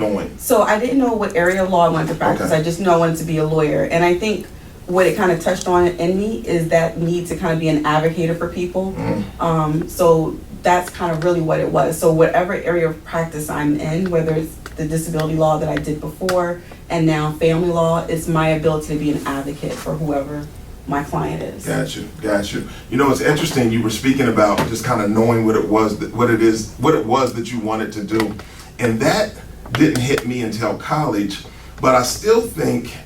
going? So I didn't know what area of law I wanted to practice. Okay. I just knew I wanted to be a lawyer. And I think what it kind of touched on in me is that need to kind of be an advocate for people. So that's kind of really what it was. So whatever area of practice I'm in, whether it's the disability law that I did before and now family law, it's my ability to be an advocate for whoever my client is. Got you. You know, it's interesting. You were speaking about just kind of knowing what it was that you wanted to do, and that didn't hit me until college. But I still think,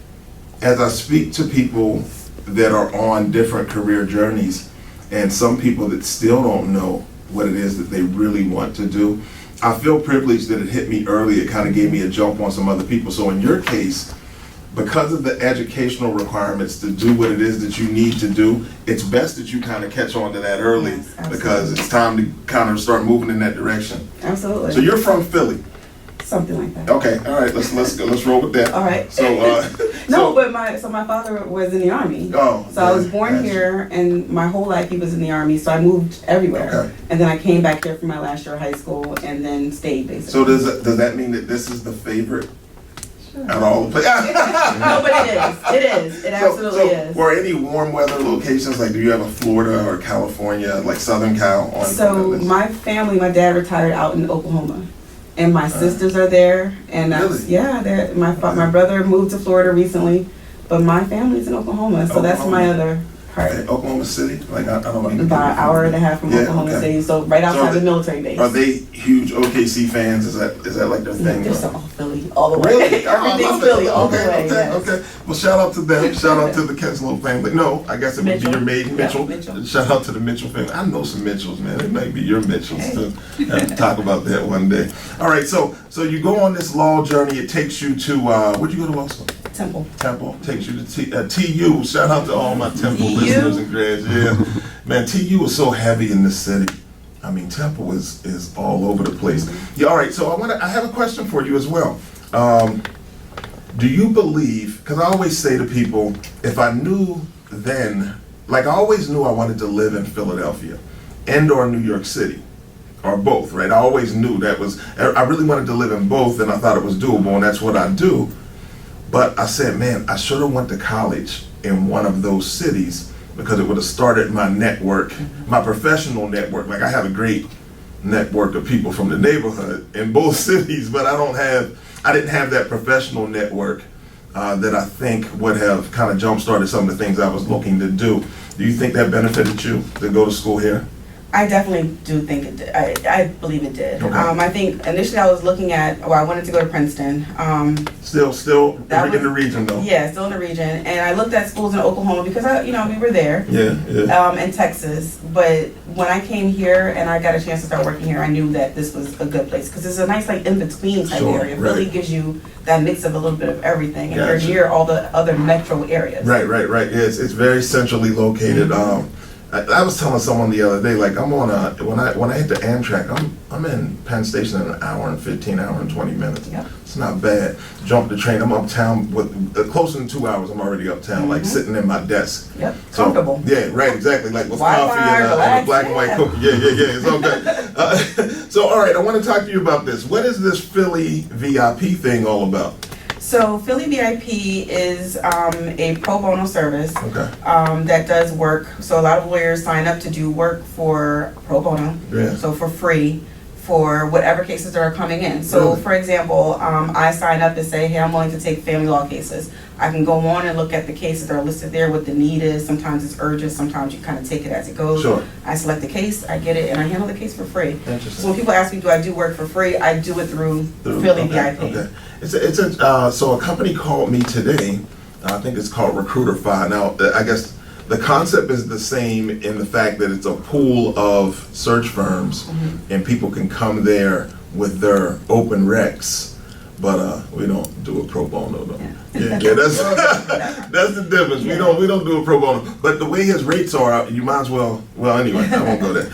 as I speak to people that are on different career journeys, and some people that still don't know what it is that they really want to do, I feel privileged that it hit me early. It kind of gave me a jump on some other people. So in your case, because of the educational requirements to do what it is that you need to do, it's best that you kind of catch on to that early, yes, because it's time to kind of start moving in that direction. Absolutely. So you're from Philly. Something like that. Okay, all right, let's go. Let's roll with that. All right. So but my father was in the Army. Oh. So I was born here, and my whole life he was in the Army. So I moved everywhere. Okay. And then I came back here for my last year of high school, and then stayed basically. So does that mean that this is the favorite out of all the places? No, but it is. It absolutely is. Or any warm weather locations, like do you have a Florida or California, like Southern Cal on So that list? my family, my dad retired out in Oklahoma, and my sisters are there, and Really? my brother moved to Florida recently, but my family's in Oklahoma, so that's my other part. Okay, Oklahoma City? Like I don't mean to About an hour and a half from Yeah, Oklahoma okay. City, so right outside the military base. Are they huge OKC fans? Is that like their thing? They're all Philly, all the way. Really? Oh, I love Everything's it. Philly, all the Okay, way. okay, Yes. okay. Well, shout out to them. Shout out to the Kinchloe family. No, I guess it would be Mitchell. your maid, Yeah, Mitchell. Mitchell. Shout out to the Mitchell family. I know some Mitchells, man. It might be your Mitchells too. Have to talk about that one day. All right, so you go on this law journey. It takes you to where'd you go to law school? Temple takes you to TU. Shout out to all my Temple TU? listeners and grads. Yeah, man, TU is so heavy in this city. I mean, Temple is all over the place. Yeah, all right. So I have a question for you as well. Do you believe? Because I always say to people, if I knew then, like I always knew I wanted to live in Philadelphia and/or New York City, or both. Right? I always knew that was. I really wanted to live in both, and I thought it was doable, and that's what I do. But I said, man, I should have went to college in one of those cities, because it would have started my network, my professional network. Like I have a great network of people from the neighborhood in both cities, but I didn't have that professional network that I think would have kind of jump-started some of the things I was looking to do. Do you think that benefited you to go to school here? I definitely do think it did. I believe it did. Okay. I think initially I was looking at, I wanted to go to Princeton. Still in the region though. Yeah, still in the region. And I looked at schools in Oklahoma because we were there. Yeah. And Texas. But when I came here and I got a chance to start working here, I knew that this was a good place because it's a nice like in-between type area. It really gives you that mix of a little bit of everything. And you're near all the other metro areas. Right. Yeah, it's very centrally located. I was telling someone the other day, like I'm on when I hit the Amtrak, I'm in Penn Station in an hour and 20 minutes. Yep. It's not bad. Jump the train, I'm uptown with closer than 2 hours. I'm already uptown, like sitting in my desk. Yep. Comfortable. Yeah, right, exactly. Like with Wi-Fi, coffee and a black and white yeah. cookie. Yeah. It's all good. So all right, I want to talk to you about this. What is this Philly VIP thing all about? So Philly VIP is a pro bono service Okay. that does work. So a lot of lawyers sign up to do work for pro bono, Yeah. so for free, for whatever cases that are coming in. So Really? for example, I sign up to say, hey, I'm willing to take family law cases. I can go on and look at the cases that are listed there, what the need is. Sometimes it's urgent, sometimes you kind of take it as it goes. Sure. I select the case, I get it, and I handle the case for free. Interesting. So when people ask me, do I do work for free? I do it through Philly VIP. Okay. So a company called me today. I think it's called Recruiter-Fi. Now, I guess the concept is the same in the fact that it's a pool of search firms, and people can come there with their open recs. But we don't do a pro bono though. Yeah, that's that's the difference. Yeah. We don't do a pro bono. But the way his rates are, you might as well. Well, anyway, I won't go there.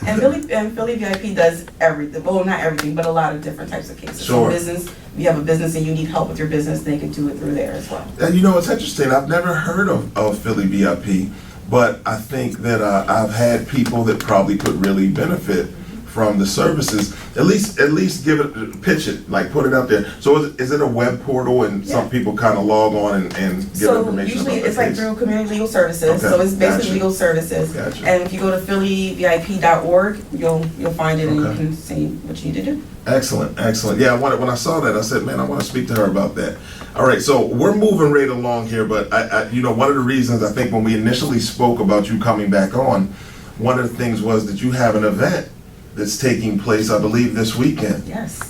And Philly VIP does everything. Well, not everything, but a lot of different types of cases. Sure. So business, if you have a business and you need help with your business, they can do it through there as well. And it's interesting. I've never heard of Philly VIP, but I think that I've had people that probably could really benefit from the services, at least give it, pitch it, like put it out there. So is it a web portal and some people kind of log on and give So information usually about it's the like case? through community legal services. Okay, So it's basically gotcha. legal services. Gotcha. And if you go to phillyvip.org, you'll find it and you Okay. can see what you need to do. Excellent, excellent. Yeah, when I saw that, I said, man, I want to speak to her about that. All right, so we're moving right along here, but I one of the reasons I think when we initially spoke about you coming back on, one of the things was that you have an event that's taking place, I believe, this weekend. Yes.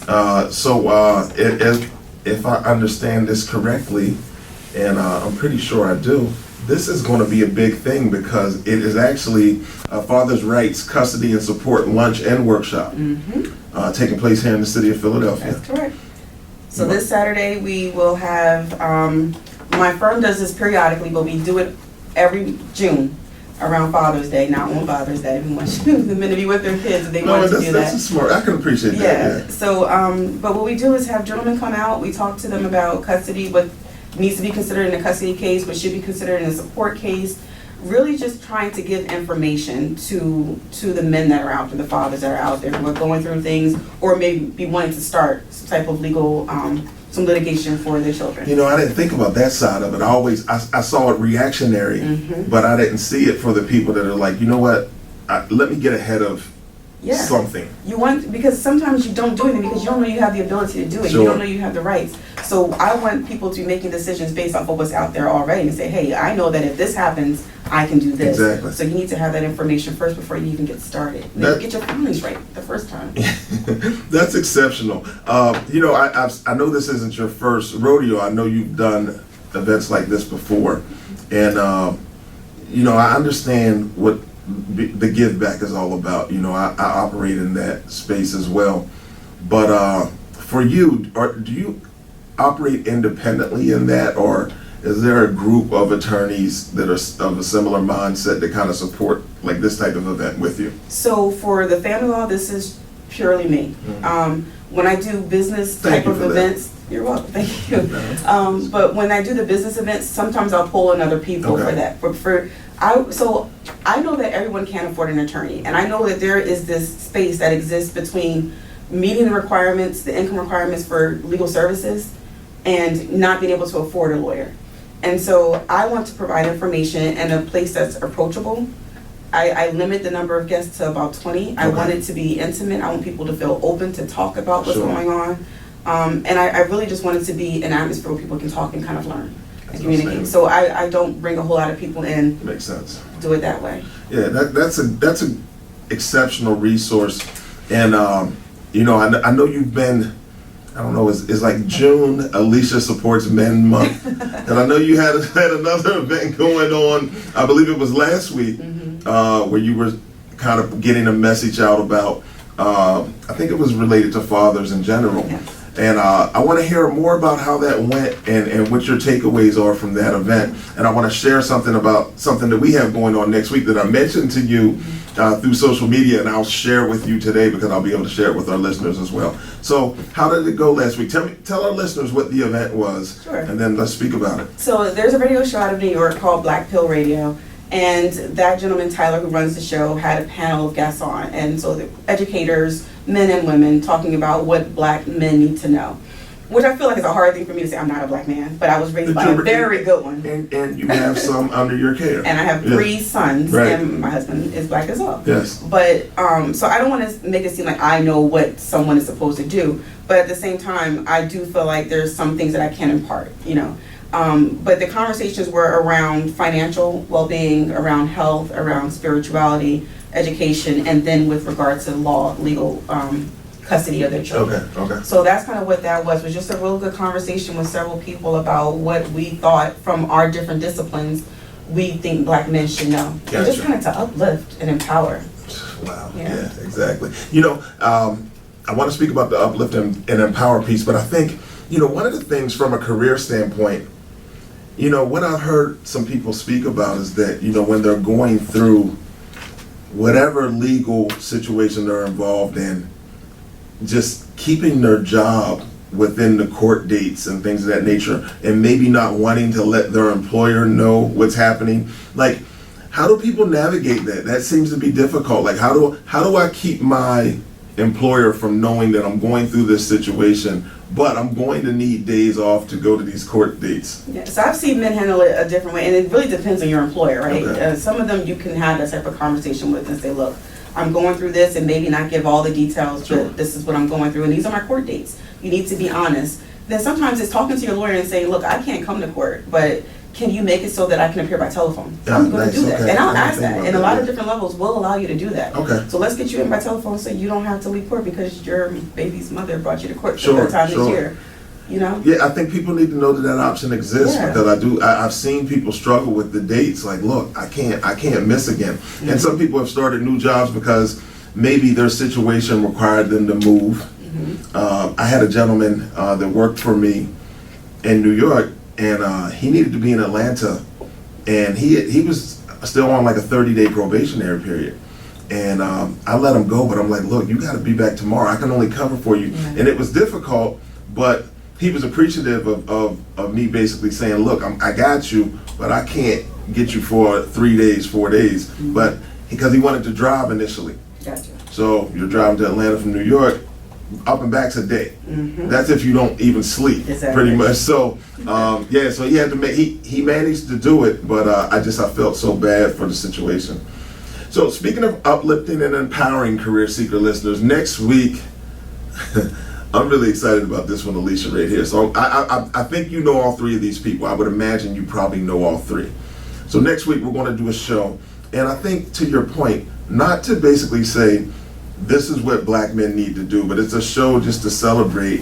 If I understand this correctly, and I'm pretty sure I do, this is going to be a big thing because it is actually a Father's Rights Custody and Support Lunch and Workshop taking place here in the city of Philadelphia. That's correct. So this Saturday we will have, my firm does this periodically, but we do it every June around Father's Day, not on Father's Day. We want the men to be with their kids if they want to do that. That's smart. I can appreciate that. Yeah. So, but what we do is have gentlemen come out. We talk to them about custody, what needs to be considered in a custody case, what should be considered in a support case. Really, just trying to give information to the men that are out there, the fathers that are out there who are going through things, or maybe be wanting to start some type of legal, some litigation for their children. You know, I didn't think about that side of it. I saw it reactionary, but I didn't see it for the people that are like, you know what, let me get ahead of something. You want, because sometimes you don't do anything because you don't know you have the ability to do it. Sure. You don't know you have the rights. So I want people to be making decisions based off of what's out there already and say, hey, I know that if this happens, I can do this. Exactly. So you need to have that information first before you even get started. Get your feelings right the first time. That's exceptional. You know, I know this isn't your first rodeo. I know you've done events like this before. And, you know, I understand what the give back is all about. You know, I operate in that space as well. But for you, do you operate independently in that, or is there a group of attorneys that are of a similar mindset that kind of support like this type of event with you? So for the family law, this is purely me. When I do business type of events, you're welcome, thank you. But when I do the business events, sometimes I'll pull in other people for that. So I know that everyone can't afford an attorney, and I know that there is this space that exists between meeting the requirements, the income requirements for legal services, and not being able to afford a lawyer. And so I want to provide information in a place that's approachable. I limit the number of guests to about 20. I want it to be intimate. I want people to feel open to talk about what's going on. And I really just want it to be an atmosphere where people can talk and kind of learn and communicate. So I don't bring a whole lot of people in. Makes sense. Do it that way. Yeah, that's a exceptional resource. And you know, I know you've been, I don't know, it's like June, Alycia Supports Men Month. And I know you had another event going on, I believe it was last week, where you were kind of getting a message out about, I think it was related to fathers in general. Yes. And I want to hear more about how that went and what your takeaways are from that event. And I want to share something about something that we have going on next week that I mentioned to you through social media, and I'll share with you today because I'll be able to share it with our listeners as well. So how did it go last week? Tell our listeners what the event was, Sure. And then let's speak about it. So there's a radio show out of New York called Black Pill Radio. And that gentleman, Tyler, who runs the show, had a panel of guests on. And so the educators, men and women, talking about what black men need to know. Which I feel like is a hard thing for me to say. I'm not a black man, but I was raised by a very good one. And you have some under your care. And I have 3 sons, and my husband is black as well. Yes. But, so I don't want to make it seem like I know what someone is supposed to do. But at the same time, I do feel like there's some things that I can impart, you know. But the conversations were around financial well-being, around health, around spirituality, education, and then with regard to law, legal custody of their children. Okay. So that's kind of what that was just a real good conversation with several people about what we thought from our different disciplines we think black men should know. Gotcha. And just kind of to uplift and empower. Wow. Yeah, exactly. You know, I want to speak about the uplift and empower piece, but I think, you know, one of the things from a career standpoint, you know, what I've heard some people speak about is that, you know, when they're going through whatever legal situation they're involved in, just keeping their job within the court dates and things of that nature, and maybe not wanting to let their employer know what's happening. Like, how do people navigate that? That seems to be difficult. Like, how do I keep my employer from knowing that I'm going through this situation, but I'm going to need days off to go to these court dates? Yeah, so I've seen men handle it a different way, and it really depends on your employer, right? Okay. Some of them you can have that type of conversation with and say, look, I'm going through this, and maybe not give all the details, Sure. but this is what I'm going through, and these are my court dates. You need to be honest. Then sometimes it's talking to your lawyer and saying, look, I can't come to court, but can you make it so that I can appear by telephone? Yeah, I'm going nice, to do that. okay. And I'll I didn't ask think that. about And a that, lot yeah. of different levels will allow you to do that. Okay. So let's get you in by telephone so you don't have to leave court because your baby's mother brought you to court for Sure, the third time sure. this year. You know? Yeah, I think people need to know that that option exists, Yeah. because I've seen people struggle with the dates. Like, look, I can't miss again. Mm-hmm. And some people have started new jobs because maybe their situation required them to move. Mm-hmm. I had a gentleman that worked for me in New York, and he needed to be in Atlanta, and he was still on like a 30-day probationary period. And I let him go, but I'm like, look, you got to be back tomorrow. I can only cover for you. Yeah. And it was difficult, but he was appreciative of me basically saying, look, I got you, but I can't get you for 3 days, 4 days. Mm-hmm. But because he wanted to drive initially. Gotcha. So you're driving to Atlanta from New York, up and back's a day. Mm-hmm. That's if you don't even sleep, Exactly. pretty much. So yeah, so he had to make, he managed to do it, but I felt so bad for the situation. So speaking of uplifting and empowering career seeker listeners, next week, I'm really excited about this one, Alycia, right here. So I think you know all three of these people. I would imagine you probably know all three. So next week we're going to do a show, and I think to your point, not to basically say this is what black men need to do, but it's a show just to celebrate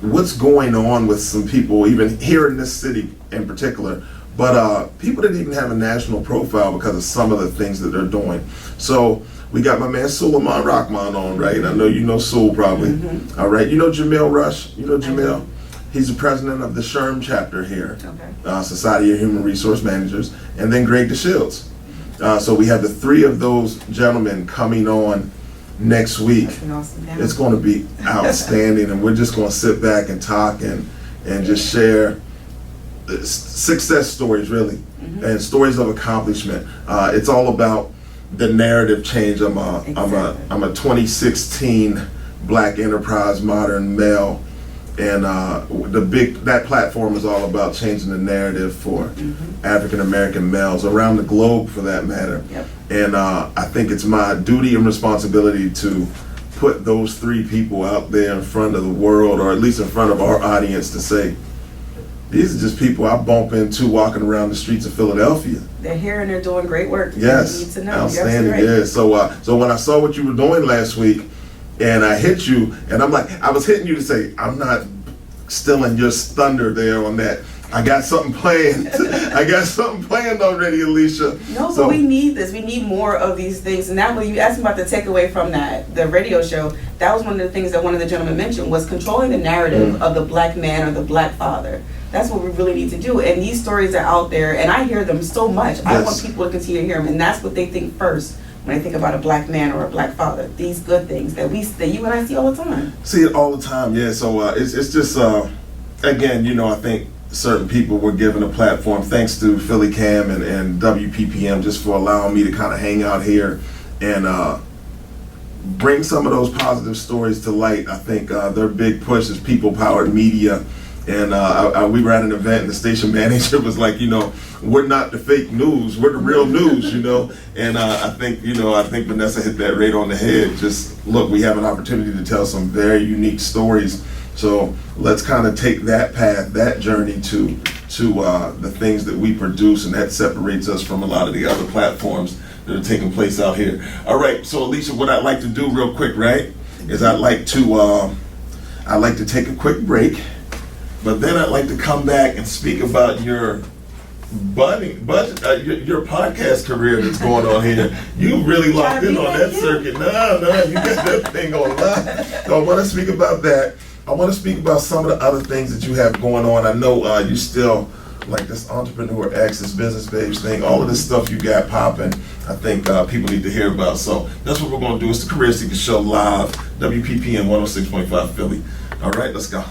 what's going on with some people, even here in this city in particular, but people that even have a national profile because of some of the things that they're doing. So we got my man Suleiman Rahman on, right? I know you know Sul probably. Mm-hmm. All right, you know Jamil Rush? You know Jamil? He's the president of the SHRM chapter here, Okay. Society of Human Resource Managers, and then Greg DeShields. So we have the three of those gentlemen coming on next week. That's an awesome panel. It's going to be outstanding, and we're just going to sit back and talk and just share success stories, really, and stories of accomplishment. It's all about the narrative change. I'm a 2016 Black enterprise modern male, and that platform is all about changing the narrative for African American males around the globe, for that matter. Yep. And I think it's my duty and responsibility to put those three people out there in front of the world, or at least in front of our audience, to say, these are just people I bump into walking around the streets of Philadelphia. They're here and they're doing great work. Yes, You need to know. outstanding. You're absolutely right. Yeah. So when I saw what you were doing last week, and I hit you, and I'm like, I was hitting you to say, I'm not stealing your thunder there on that. I got something planned. I got something planned already, Alycia. No, but we need this. We need more of these things. And that when you asked me about the takeaway from the radio show, that was one of the things that one of the gentlemen mentioned, was controlling the narrative of the black man or the black father. That's what we really need to do. And these stories are out there, and I hear them so much. Yes. I want people to continue to hear them, and that's what they think first when they think about a black man or a black father. These good things that you and I see all the time. See it all the time, yeah. So it's just, again, I think certain people were given a platform, thanks to Philly Cam and WPPM, just for allowing me to kind of hang out here and bring some of those positive stories to light. I think their big push is people-powered media. And we were at an event, and the station manager was like, we're not the fake news, we're the real news, And I think Vanessa hit that right on the head. Just look, we have an opportunity to tell some very unique stories. So let's kind of take that path, that journey to the things that we produce, and that separates us from a lot of the other platforms that are taking place out here. All right, so Alycia, what I'd like to do real quick, right, is I'd like to take a quick break. But then I'd like to come back and speak about your your podcast career that's going on here. You really locked in on that circuit. No, you got that thing on lock. So I want to speak about that. I want to speak about some of the other things that you have going on. I know you still, like this Entrepreneur X, this Business Babes thing, all of this stuff you got popping, I think people need to hear about. So that's what we're going to do. It's the Career Seeker Show live, WPPM 106.5 Philly. All right, let's go.